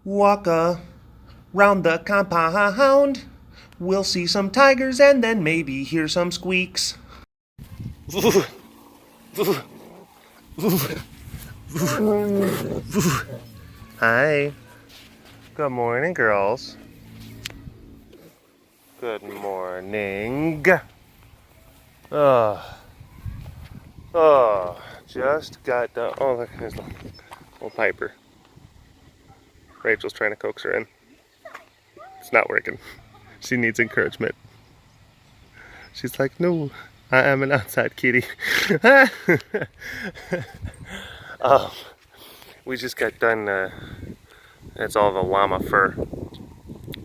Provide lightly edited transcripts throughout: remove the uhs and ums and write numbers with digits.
Walk around the compound. We'll see some tigers and then maybe hear some squeaks. Hi. Good morning, girls. Good morning. Just got done. Oh, look, there's little Piper. Rachel's trying to coax her in. It's not working. She needs encouragement. She's like, no, I am an outside kitty. We just got done, that's all the llama fur.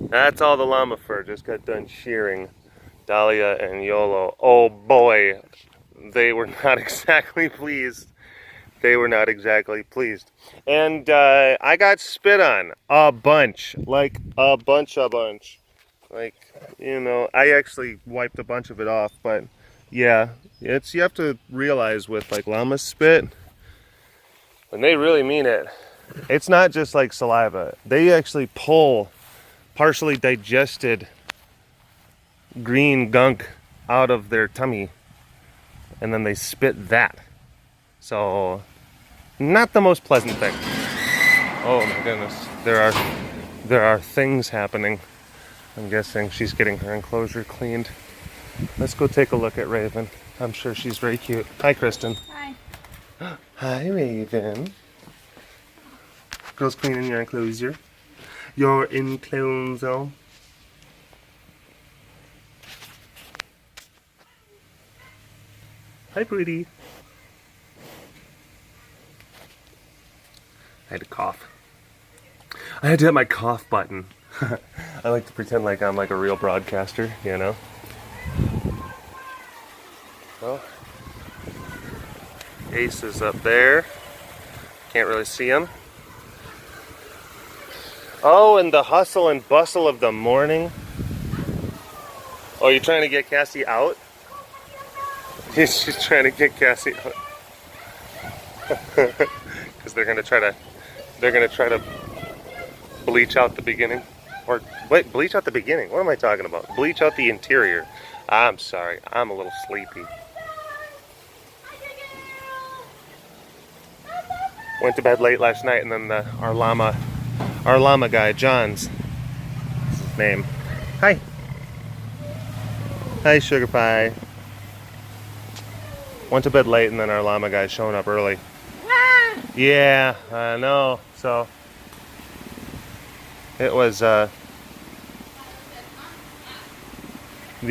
That's all the llama fur. Just got done shearing Dahlia and Yolo. Oh boy, they were not exactly pleased. They were not exactly pleased. And I got spit on a bunch. Like a bunch. Like, you know, I actually wiped a bunch of it off, but yeah, you have to realize with like llama spit, when they really mean it, it's not just like saliva. They actually pull partially digested green gunk out of their tummy, and then they spit that. So, not the most pleasant thing. Oh my goodness, there are things happening. I'm guessing she's getting her enclosure cleaned. Let's go take a look at Raven. I'm sure she's very cute. Hi, Kristen. Hi. Hi, Raven. Girls cleaning your enclosure. Your enclosure. Hi, pretty. I had to cough. I had to hit my cough button. I like to pretend like I'm like a real broadcaster, you know? Well, Ace is up there. Can't really see him. Oh, and the hustle and bustle of the morning. Oh, you're trying to get Cassie out? She's trying to get Cassie out. Because they're gonna try to bleach out the beginning. Or wait, bleach out the beginning. What am I talking about? Bleach out the interior. I'm sorry, I'm a little sleepy. Went to bed late last night, and then our llama guy, John's his name. Hi. Hi, Sugar Pie. Went to bed late, and then our llama guy's showing up early. Yeah, I know. So it was the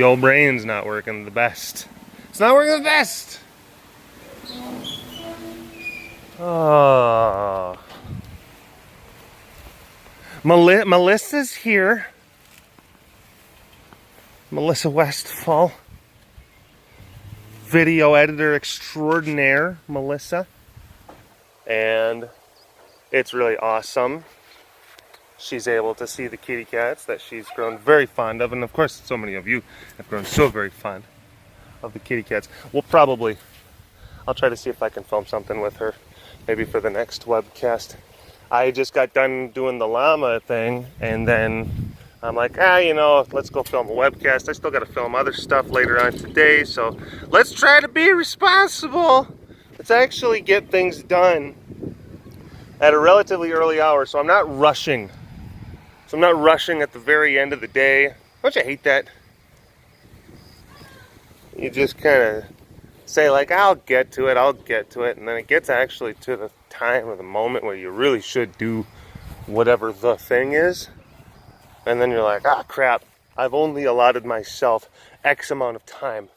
old brain's not working the best. It's not working the best. Oh, Melissa's here. Melissa Westfall, video editor extraordinaire, Melissa. And it's really awesome. She's able to see the kitty cats that she's grown very fond of. And of course, so many of you have grown so very fond of the kitty cats. I'll try to see if I can film something with her, maybe for the next webcast. I just got done doing the llama thing, and then I'm like, you know, let's go film a webcast. I still got to film other stuff later on today, so let's try to be responsible. Let's actually get things done at a relatively early hour, so I'm not rushing. So I'm not rushing at the very end of the day. Don't you hate that? You just kind of say like, I'll get to it, and then it gets actually to the time or the moment where you really should do whatever the thing is, and then you're like, crap, I've only allotted myself X amount of time,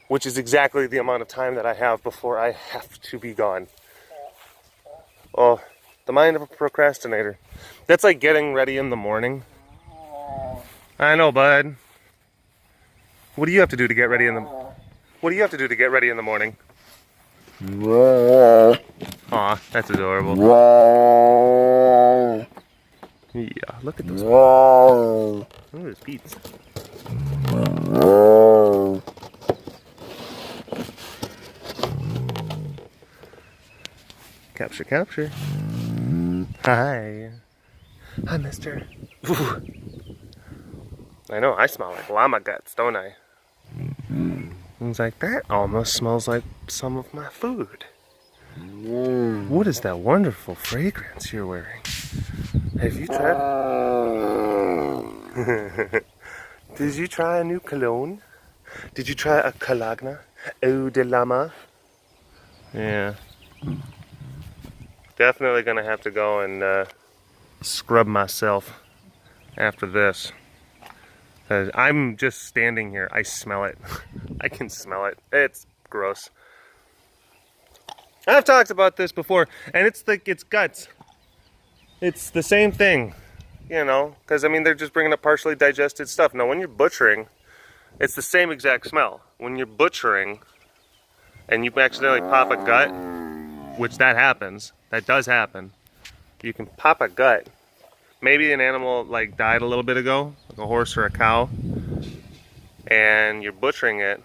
which is exactly the amount of time that I have before I have to be gone. Oh, the mind of a procrastinator. That's like getting ready in the morning. I know, bud. What do you have to do to get ready in the morning? Aw, that's adorable. Yeah, look at those. Look at those Pete's. Capture, capture. Hi. Hi, mister. Ooh. I know, I smell like llama guts, don't I? It's like, that almost smells like some of my food. What is that wonderful fragrance you're wearing? Have you tried? Did you try a new cologne? Did you try a Calagna? Eau de llama? Yeah. Definitely gonna have to go and scrub myself after this. I'm just standing here. I smell it. I can smell it. It's gross. I've talked about this before, and it's guts. It's the same thing, you know, because I mean they're just bringing up partially digested stuff. Now, when you're butchering, it's the same exact smell. When you're butchering, and you accidentally pop a gut, which that happens, that does happen. You can pop a gut. Maybe an animal like died a little bit ago, like a horse or a cow, and you're butchering it,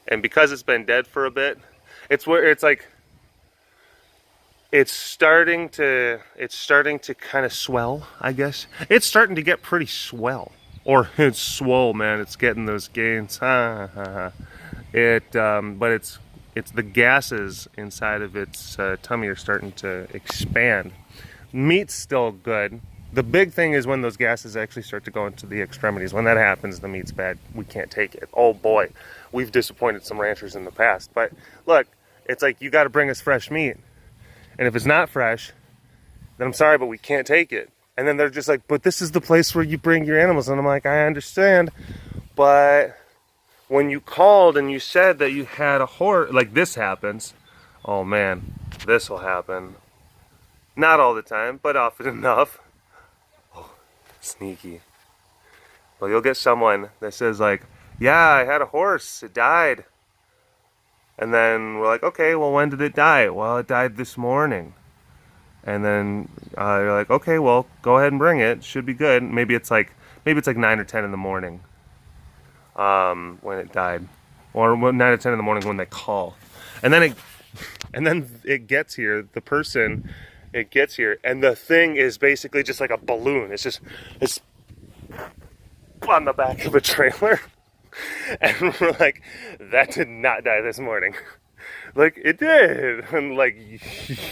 and because it's been dead for a bit, it's where it's like it's starting to kind of swell, I guess. It's starting to get pretty swell, or it's swole, man. It's getting those gains. But it's the gases inside of its tummy are starting to expand. Meat's still good. The big thing is when those gases actually start to go into the extremities. When that happens, the meat's bad. We can't take it. Oh boy, we've disappointed some ranchers in the past. But look, it's like you got to bring us fresh meat. And if it's not fresh, then I'm sorry, but we can't take it. And then they're just like, but this is the place where you bring your animals. And I'm like, I understand. But when you called and you said that you had a horse, like this happens, oh man, this will happen. Not all the time, but often enough. Oh, sneaky. Well, you'll get someone that says like, yeah, I had a horse, it died. And then we're like, okay, well, when did it die? Well, it died this morning. And then you're like, okay, well, go ahead and bring it. Should be good. Maybe it's like 9 or 10 in the morning when it died, or 9 or 10 in the morning when they call. And then it gets here. The person. It gets here, and the thing is basically just like a balloon. It's on the back of a trailer, and we're like, that did not die this morning. Like, it did. And like,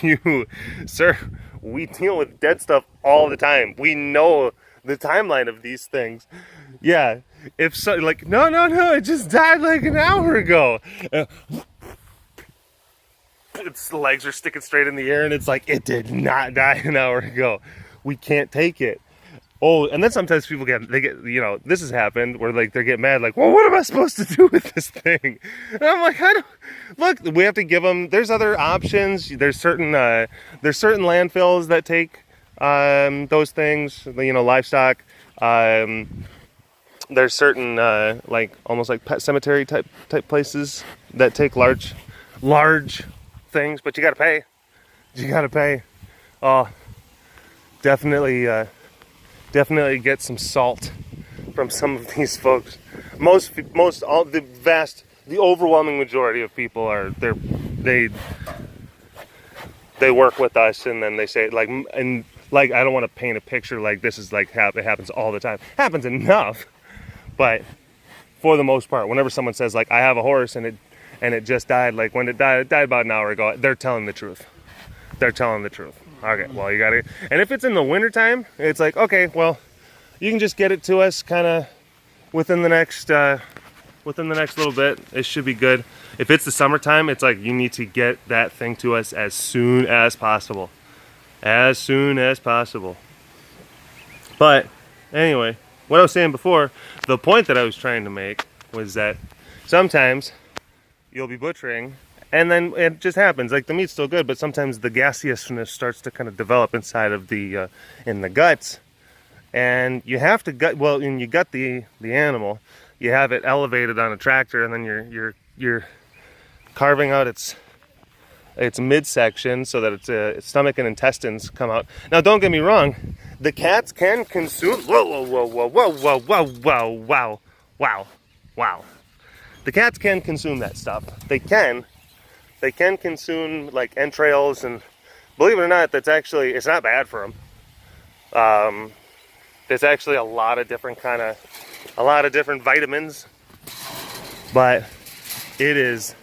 you, sir, we deal with dead stuff all the time. We know the timeline of these things. Yeah, if so, like, no, it just died like an hour ago. Its legs are sticking straight in the air, and it's like, it did not die an hour ago. We can't take it. Oh, and then sometimes people get, you know, this has happened where like they get mad, like, well, what am I supposed to do with this thing? And I'm like, look, we have to give them, there's other options. There's certain landfills that take those things, you know, livestock. There's certain like almost like pet cemetery type places that take large things, but you gotta pay. Oh, definitely get some salt from some of these folks. The overwhelming majority of people they work with us, and then they say like, and like, I don't want to paint a picture like this is like it happens all the time. Happens enough, but for the most part, whenever someone says like, I have a horse and it just died, like when it died about an hour ago, they're telling the truth. Okay, well, you gotta, and if it's in the wintertime, it's like, okay, well, you can just get it to us kind of within the next little bit. It should be good. If it's the summertime, it's like you need to get that thing to us as soon as possible. But anyway, what I was saying before, the point that I was trying to make was that sometimes you'll be butchering, and then it just happens. Like, the meat's still good, but sometimes the gaseousness starts to kind of develop inside of the in the guts, and you have to gut. Well, when you gut the animal, you have it elevated on a tractor, and then you're carving out its midsection so that its stomach and intestines come out. Now, don't get me wrong, the cats can consume. Wow. The cats can consume that stuff. They can consume like entrails and believe it or not, that's actually, it's not bad for them. There's actually a lot of different vitamins, but it is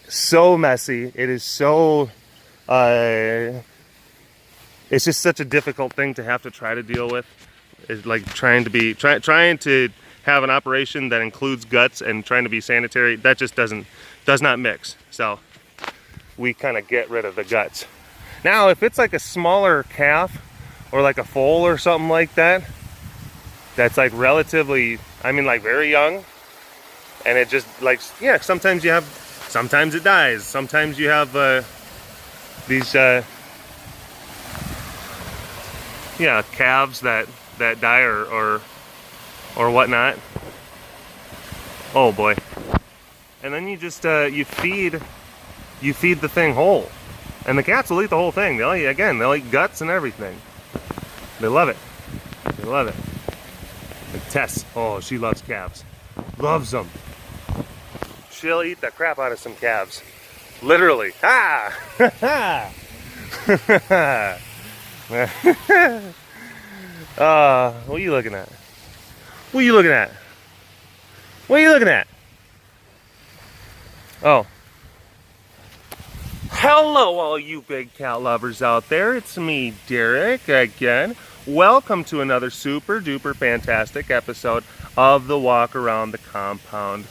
so messy. It is so, it's just such a difficult thing to have to try to deal with. It's like trying to have an operation that includes guts and trying to be sanitary. That just does not mix. So we kind of get rid of the guts. Now, if it's like a smaller calf or like a foal or something like that, that's like relatively, I mean, like very young, and it just like, yeah, sometimes it dies. Sometimes you have these yeah, calves that die or whatnot. Oh boy. And then you just you feed the thing whole, and the cats will eat the whole thing. They'll eat guts and everything. They love it. They love it. And Tess, oh, she loves calves. Loves them. She'll eat the crap out of some calves. Literally. Ah! What are you looking at? What are you looking at? What are you looking at? Oh. Hello, all you big cat lovers out there. It's me, Derek, again. Welcome to another super duper fantastic episode of the Walk Around the Compound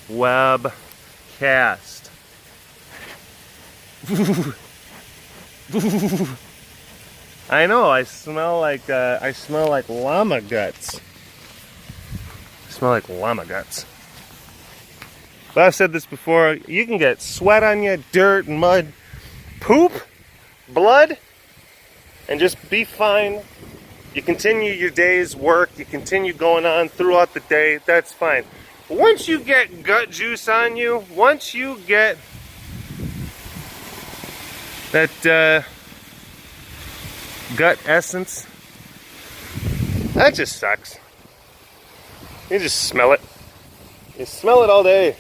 webcast. I know, I smell like llama guts. I smell like llama guts. But I've said this before, you can get sweat on you, dirt, mud, poop, blood, and just be fine. You continue your day's work, you continue going on throughout the day, that's fine. But once you get gut juice on you, once you get that gut essence, that just sucks. You just smell it. You smell it all day.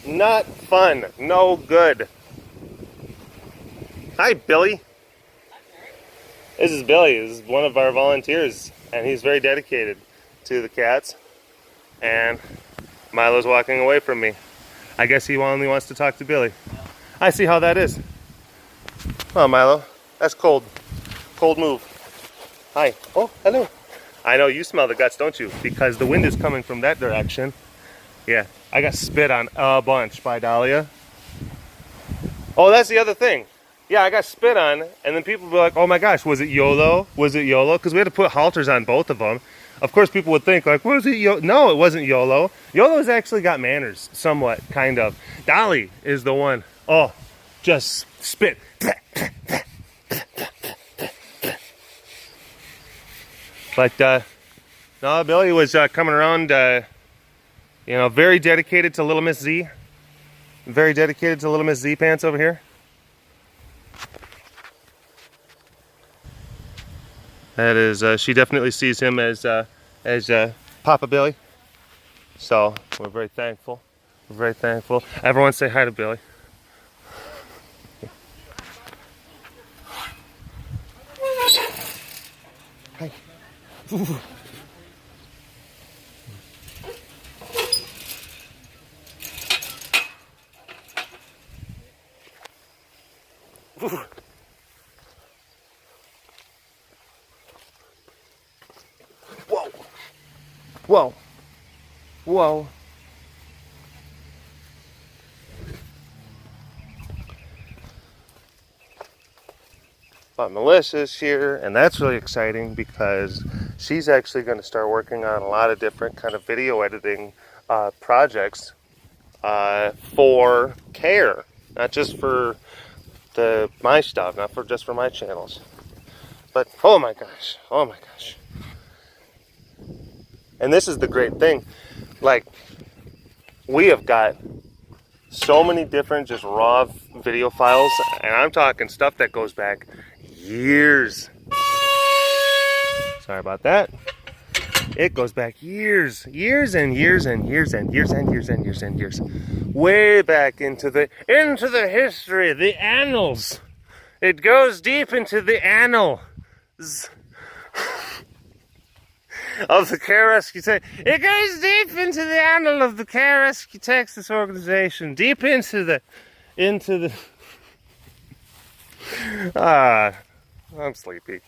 Not fun. No good. Hi, Billy. This is Billy. This is one of our volunteers, and he's very dedicated to the cats. And Milo's walking away from me. I guess he only wants to talk to Billy. I see how that is. Oh, Milo. That's cold. Cold move. Hi. Oh, hello. I know you smell the guts, don't you? Because the wind is coming from that direction. Yeah, I got spit on a bunch by Dahlia. Oh, that's the other thing. Yeah, I got spit on, and then people were like, oh my gosh, was it YOLO? Was it YOLO? Because we had to put halters on both of them. Of course, people would think, like, was it YOLO? No, it wasn't YOLO. YOLO's actually got manners, somewhat, kind of. Dolly is the one. Oh, just spit. But, no, Billy was coming around, you know, very dedicated to Little Miss Z. Very dedicated to Little Miss Z Pants over here. That is, she definitely sees him as Papa Billy. So, we're very thankful. We're very thankful. Everyone say hi to Billy. Hi. Whoa. Whoa. Whoa. But Melissa's here, and that's really exciting because she's actually going to start working on a lot of different kind of video editing projects for care, not just for my stuff, not for just for my channels. But oh my gosh, oh my gosh. And this is the great thing, like we have got so many different just raw video files, and I'm talking stuff that goes back years. Sorry about that. It goes back years and years and years and years and years and years and years. Way back into the history, the annals. It goes deep into the annals of the Care Rescue Texas. It goes deep into the annal of the Care Rescue Texas organization. Deep into the I'm sleepy.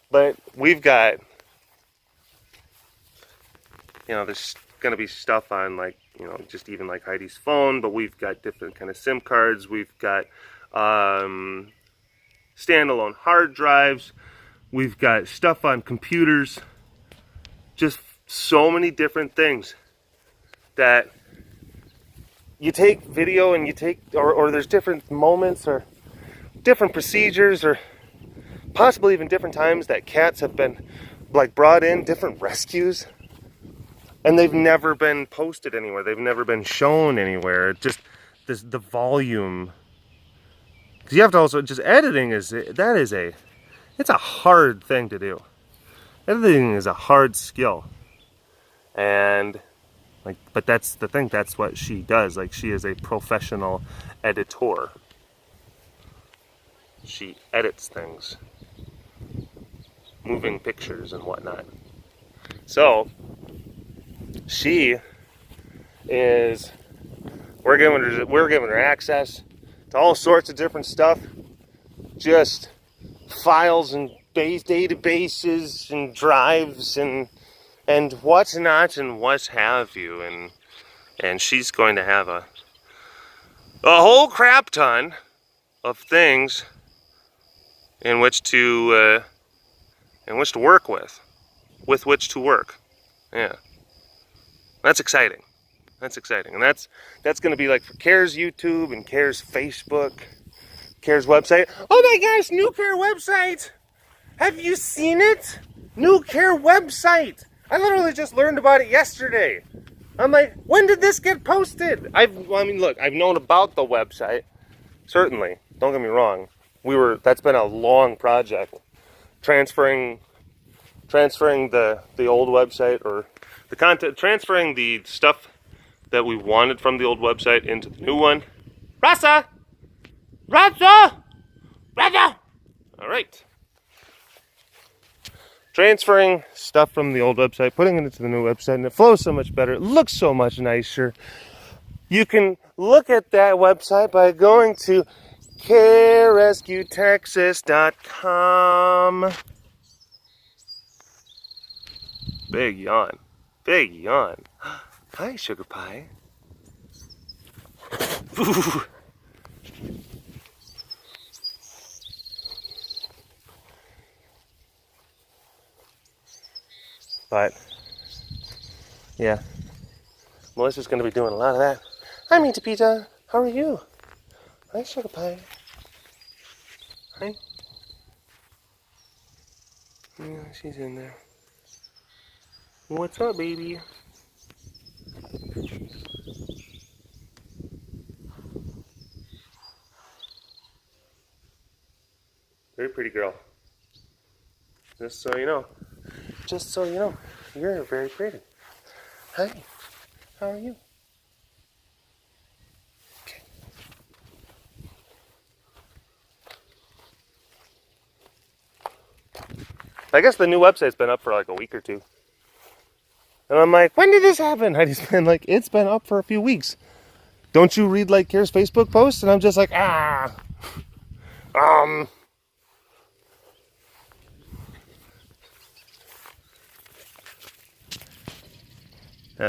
But we've got, there's going to be stuff on, like, just even like Heidi's phone, but we've got different kind of SIM cards. We've got standalone hard drives. We've got stuff on computers. Just so many different things that you take video and you take, or there's different moments or different procedures or possibly even different times that cats have been like brought in, different rescues, and they've never been posted anywhere. They've never been shown anywhere. Just the volume. Because you have to also, just editing it's a hard thing to do. Editing is a hard skill. And but that's the thing, that's what she does. Like, she is a professional editor. She edits things. Moving pictures and whatnot. So, she is, we're giving her access to all sorts of different stuff. Just files and databases and drives and whatnot and what have you. And she's going to have a whole crap ton of things in which to work with which to work. Yeah, that's exciting. That's exciting, and that's going to be like for CARE's YouTube and CARE's Facebook, CARE's website. Oh my gosh, new CARE website! Have you seen it? New CARE website. I literally just learned about it yesterday. I'm like, when did this get posted? Look, I've known about the website, certainly. Don't get me wrong. That's been a long project. Transferring the old website, or the content, transferring the stuff that we wanted from the old website into the new one. Rasa! All right. Transferring stuff from the old website, putting it into the new website, and it flows so much better. It looks so much nicer. You can look at that website by going to carerescuetexas.com. Big yawn. Big yawn. Hi, Sugar Pie. Ooh. But, yeah. Melissa's going to be doing a lot of that. Hi, Meaty Pizza. How are you? Hi, Sugar Pie. Hi. Yeah, she's in there. What's up, baby? Very pretty girl. Just so you know. Just so you know. You're very pretty. Hi. How are you? Okay. I guess the new website's been up for like a week or two. And I'm like, when did this happen? Heidi's been like, it's been up for a few weeks. Don't you read like CARE's Facebook posts? And I'm just like, Ah,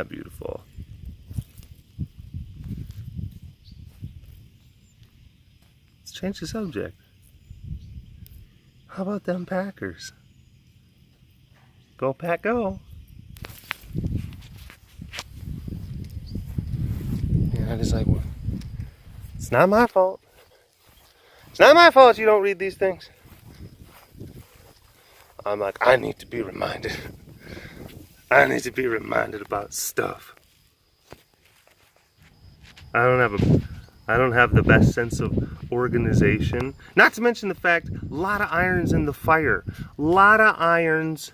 beautiful. Let's change the subject. How about them Packers? Go Pack, go. And I just like, well, it's not my fault. It's not my fault you don't read these things. I'm like, I need to be reminded. I need to be reminded about stuff. I don't have the best sense of organization. Not to mention the fact, a lot of irons in the fire. A lot of irons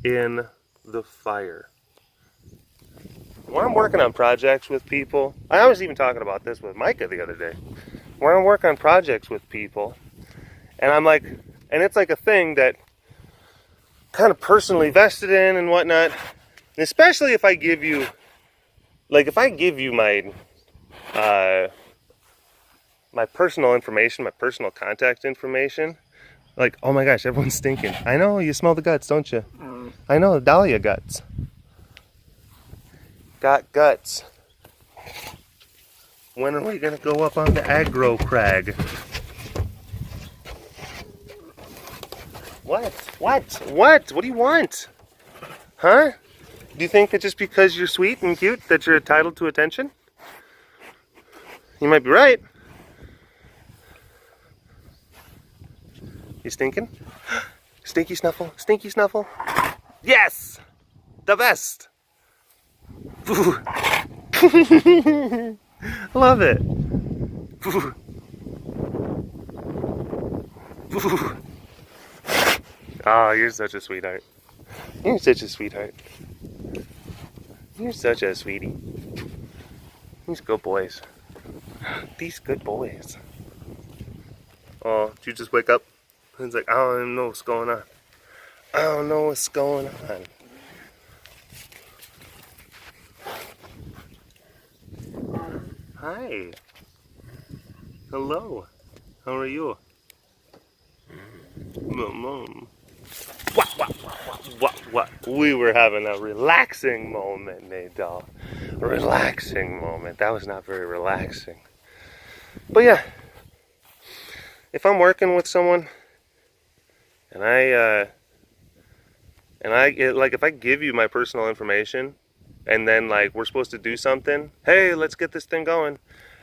in the fire. A when I'm working on projects with people, I was even talking about this with Micah the other day. When I work on projects with people, and I'm like, and it's like a thing that kind of personally vested in and whatnot, and especially if I give you, like if I give you my my personal information, my personal contact information, like, oh my gosh, everyone's stinking. I know, you smell the guts, don't you? I know, Dahlia guts. Got guts. When are we gonna go up on the aggro crag? What? What do you want? Huh? Do you think that just because you're sweet and cute that you're entitled to attention? You might be right. You stinking? Stinky snuffle? Stinky snuffle? Yes! The best! Love it. Oh, you're such a sweetheart. You're such a sweetheart. You're such a sweetie. These good boys. These good boys. Oh, did you just wake up? It's like, I don't even know what's going on. I don't know what's going on. Hi. Hello. How are you? Mom. What? We were having a relaxing moment, Nadal. A relaxing moment. That was not very relaxing. But yeah, if I'm working with someone, and like, if I give you my personal information, and then like we're supposed to do something, hey, let's get this thing going,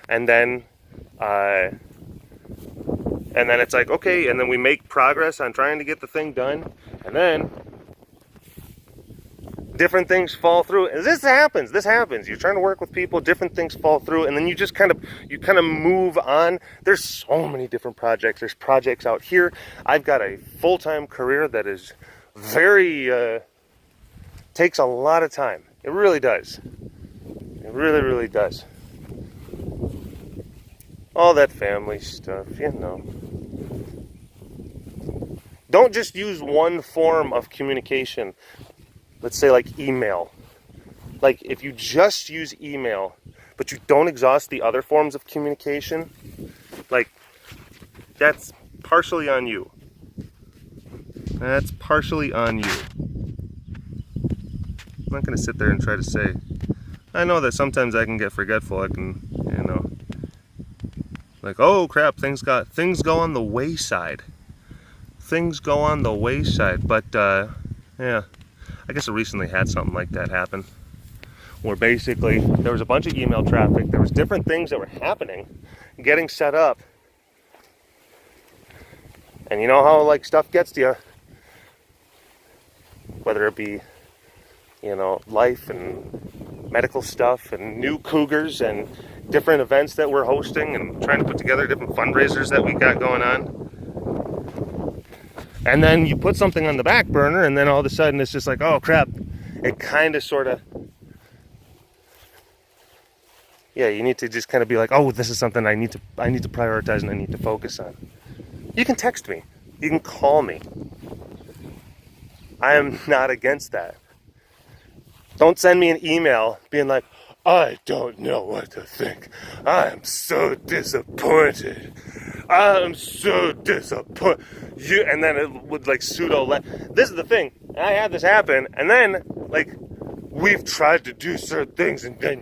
and then it's like, okay, and then we make progress on trying to get the thing done, and then different things fall through. And this happens. You're trying to work with people, different things fall through, and then you just kind of move on. There's so many different projects. There's projects out here. I've got a full-time career that is very takes a lot of time. It really does. It really does. All that family stuff, you know. Don't just use one form of communication. Let's say like email. Like if you just use email, but you don't exhaust the other forms of communication, like that's partially on you. That's partially on you. I'm not going to sit there and try to say, I know that sometimes I can get forgetful. I can, you know, like, oh crap, things go on the wayside. Things go on the wayside. But yeah, I guess I recently had something like that happen, where basically there was a bunch of email traffic. There was different things that were happening, getting set up. And you know how like stuff gets to you, whether it be, you know, life and medical stuff and new cougars and different events that we're hosting and trying to put together different fundraisers that we got going on. And then you put something on the back burner, and then all of a sudden it's just like, oh crap, it kind of sort of, yeah, you need to just kind of be like, oh, this is something I need to prioritize and I need to focus on. You can text me, you can call me. I am not against that. Don't send me an email being like, I don't know what to think. I am so disappointed. I'm so disappointed. And then it would like this is the thing. I had this happen, and then like we've tried to do certain things, and then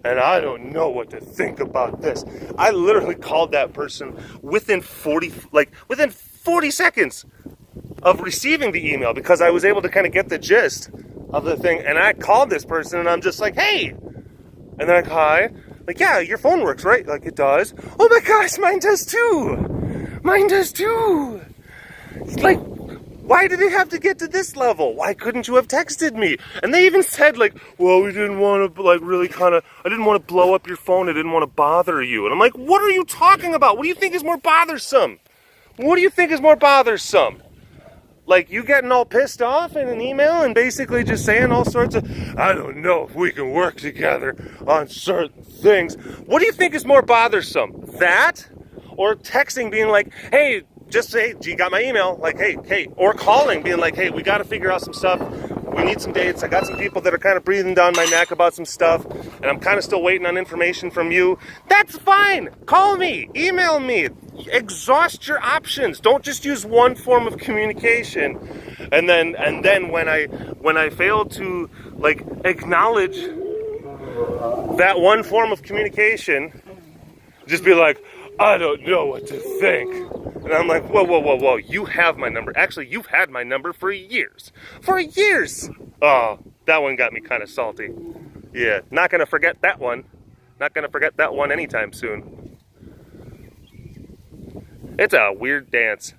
and I don't know what to think about this. I literally called that person within 40 seconds of receiving the email, because I was able to kind of get the gist of the thing, and I called this person and I'm just like, hey, and then like, hi, like, yeah, your phone works, right? Like, it does. Oh my gosh, mine does too. Like, why did it have to get to this level? Why couldn't you have texted me? And they even said like, well, we didn't want to like really I didn't want to blow up your phone. I didn't want to bother you. And I'm like, what are you talking about? What do you think is more bothersome? Like, you getting all pissed off in an email and basically just saying all sorts of, I don't know if we can work together on certain things. What do you think is more bothersome? That? Or texting being like, hey, just say, you got my email? Like, hey. Or calling, being like, hey, we got to figure out some stuff. We need some dates. I got some people that are kind of breathing down my neck about some stuff, and I'm kind of still waiting on information from you. That's fine. Call me. Email me. Exhaust your options. Don't just use one form of communication. And then when I fail to like acknowledge that one form of communication, just be like, I don't know what to think. And I'm like, whoa, you have my number. Actually, you've had my number for years. For years! Oh, that one got me kind of salty. Yeah, not gonna forget that one. Not gonna forget that one anytime soon. It's a weird dance,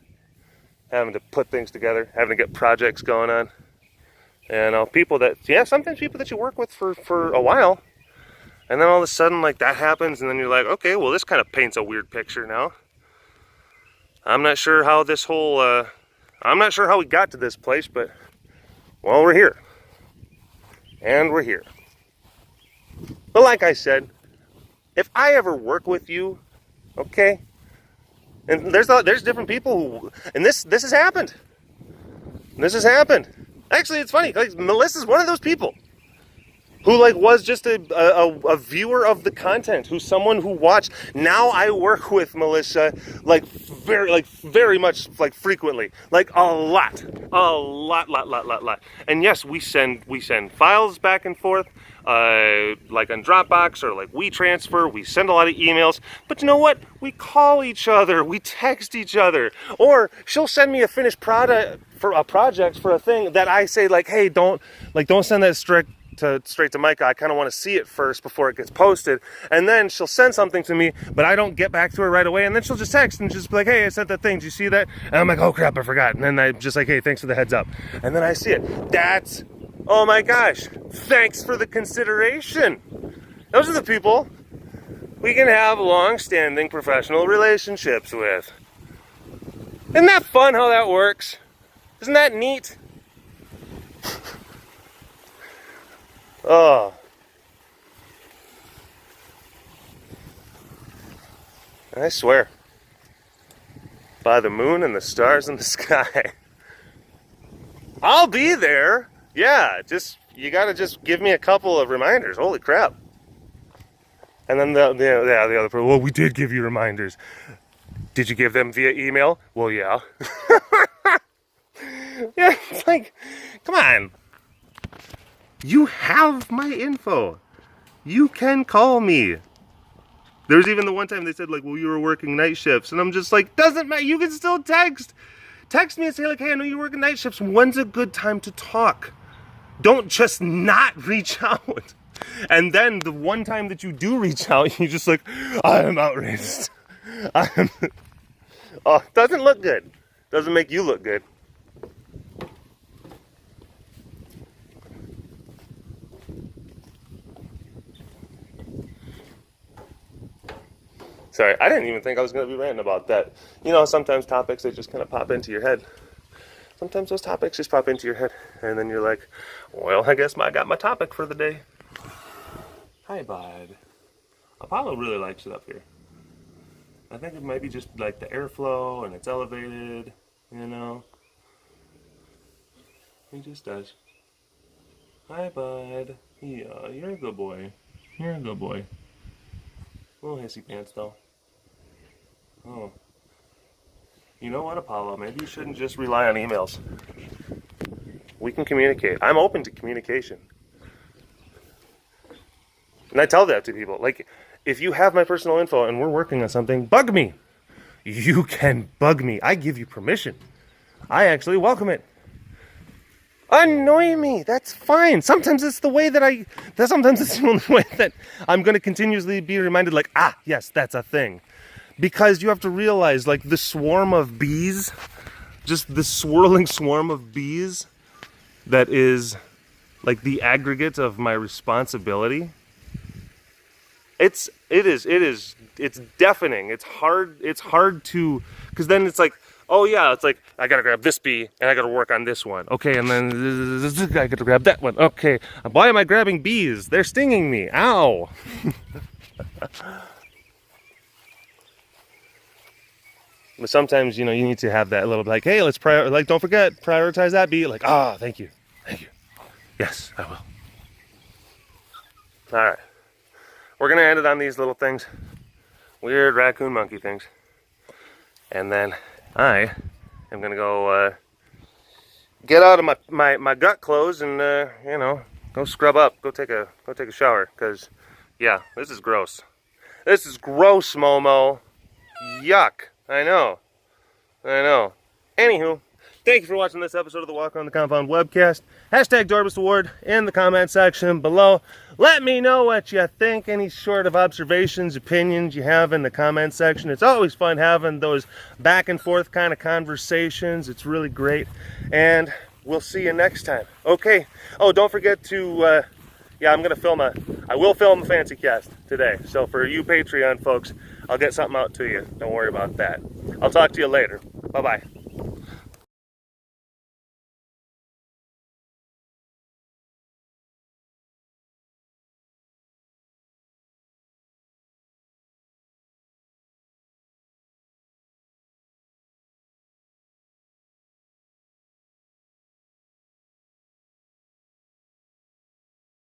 having to put things together, having to get projects going on. And sometimes people that you work with for a while, and then all of a sudden, like, that happens, and then you're like, okay, well, this kind of paints a weird picture now. I'm not sure how this whole, I'm not sure how we got to this place, but, well, we're here. And we're here. But like I said, if I ever work with you, okay, and there's different people who, and this has happened. This has happened. Actually, it's funny, like, Melissa's one of those people who like was just a viewer of the content, who's someone who watched. Now I work with Melissa like very much, like frequently, like a lot. And yes, we send files back and forth, like on Dropbox or like WeTransfer. We send a lot of emails, but you know what? We call each other, we text each other, or she'll send me a finished product for a project for a thing that I say like, hey, don't send that straight to Micah. I kind of want to see it first before it gets posted. And then she'll send something to me, but I don't get back to her right away. And then she'll just text and just be like, hey, I sent that thing. Did you see that? And I'm like, oh crap, I forgot. And then I'm just like, hey, thanks for the heads up. And then I see it. That's, oh my gosh, thanks for the consideration. Those are the people we can have long-standing professional relationships with. Isn't that fun how that works? Isn't that neat? Oh. I swear, by the moon and the stars in the sky, I'll be there. Yeah, you gotta just give me a couple of reminders. Holy crap. And then the other person, well, we did give you reminders. Did you give them via email? Well, yeah. Yeah, it's like, come on. You have my info. You can call me. There was even the one time they said, like, well, you were working night shifts. And I'm just like, doesn't matter. You can still text. Text me and say, like, hey, I know you're working night shifts. When's a good time to talk? Don't just not reach out. And then the one time that you do reach out, you're just like, I am outraged. Oh, doesn't look good. Doesn't make you look good. Sorry, I didn't even think I was going to be ranting about that. You know, sometimes topics, they just kind of pop into your head. Sometimes those topics just pop into your head. And then you're like, well, I guess I got my topic for the day. Hi, bud. Apollo really likes it up here. I think it might be just like the airflow and it's elevated, you know. He just does. Hi, bud. Yeah, you're a good boy. You're a good boy. Little hissy pants, though. Oh. You know what, Apollo? Maybe you shouldn't just rely on emails. We can communicate. I'm open to communication. And I tell that to people. Like, if you have my personal info and we're working on something, bug me. You can bug me. I give you permission. I actually welcome it. Annoy me. That's fine. Sometimes it's the way sometimes it's the only way that I'm going to continuously be reminded, like, yes, that's a thing. Because you have to realize, like, the swarm of bees, just the swirling swarm of bees that is, like, the aggregate of my responsibility. It's deafening. It's hard to, because then it's like, oh yeah, it's like, I gotta grab this bee, and I gotta work on this one. Okay, and then I gotta grab that one. Okay, why am I grabbing bees? They're stinging me, ow. But sometimes, you know, you need to have that little, like, hey, let's don't forget, prioritize that bee. Like, thank you, thank you. Yes, I will. All right, we're gonna end it on these little things, weird raccoon monkey things, and then I am gonna go get out of my gut clothes and you know, go scrub up, go take a shower, because yeah, this is gross. This is gross, Momo. Yuck. I know. Anywho, thank you for watching this episode of the Walk Around the Compound webcast. Hashtag Dorbus Award in the comment section below. Let me know what you think. Any sort of observations, opinions you have in the comment section. It's always fun having those back and forth kind of conversations. It's really great. And we'll see you next time. Okay. Oh, don't forget to, yeah, I will film a fancy cast today. So for you Patreon folks, I'll get something out to you. Don't worry about that. I'll talk to you later. Bye-bye.